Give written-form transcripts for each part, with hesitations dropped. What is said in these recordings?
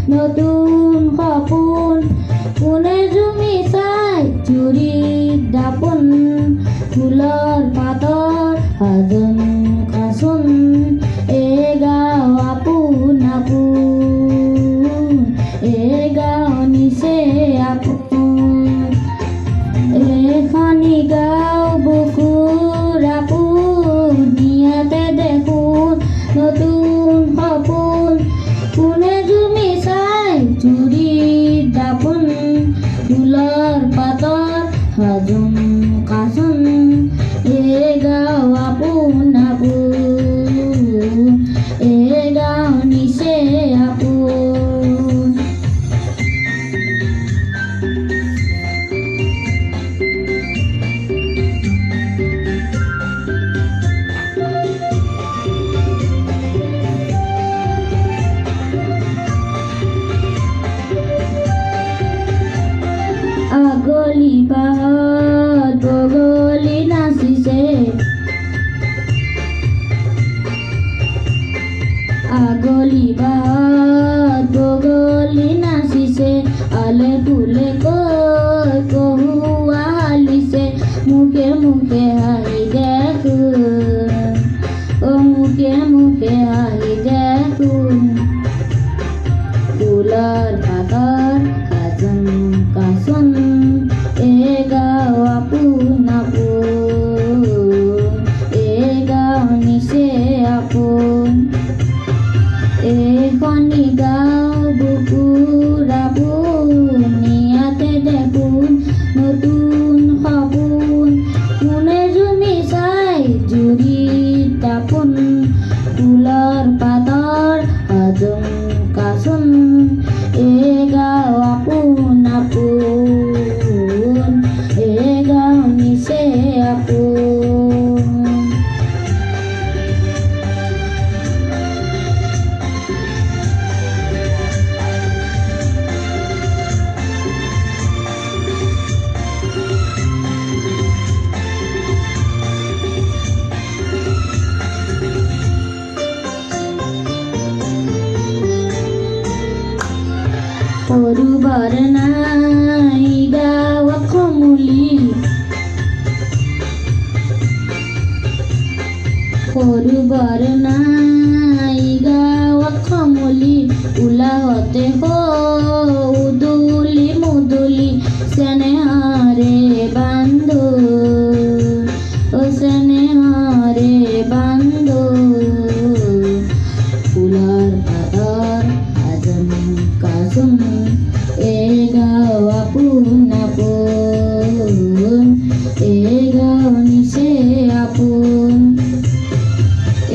নতুন সপোন কোনে জুমি চাই জুৰিত দাপোন ফুলৰ পাতৰ সাজোন কাচোন এই গাঁও আপোন আপোন এই গাঁও নিচে আপোন এখনি গাঁও বুকুৰ আপোন ইয়াতে দেখোন নতুন সপোন কোনে জুমি চাই জুৰিত দাপোন ফুলৰ পাতৰ সাজোন কাচোন এই গাঁও আপোন আপোন এই গাঁও নিচে আপোন আগলি পাহত বগলী নাচিছে আগলি পাহত বগলী নাচিছে আলে ফুলে কৈ কহুৱা হালিছে মুখে মুখে হাঁহি দেখোন মুখে মুখে হাঁহি দেখোন ফুলৰ পাতৰ সাজোন কাচোন এই গাঁও আপোন আপোন এই গাঁও নিচে আপোন এইখনি গাঁও বুকুৰ আপোন ইয়াতে দেখোন নতুন সপোন কোনে জুমি চাই জুৰিত দাপোন ফুলৰ পাতৰ সাজোন কাচোন এই গাঁও আপোন আপোন এই গাঁও নিচে আপোন সৰুবৰ নাই গাঁৱত খমুলি সৰুবৰ নাই গাঁৱত খমুলি ওলাহতে উদুলি মুদুলি চেনেহাৰে বান্ধো চেনেহাৰে বান্ধো ফুলৰ পাতৰ সাজোন কাচোন এই গাঁও আপোন আপোন এই গাঁও নিচে আপোন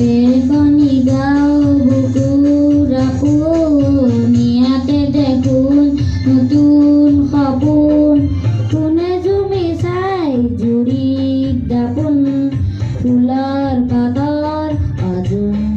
এইখনি গাঁও বুকুৰ আপোন ইয়াতে দেখোন নতুন সপোন কোনে জুমি চাই জুৰিত দাপোন ফুলৰ পাতৰ সাজোন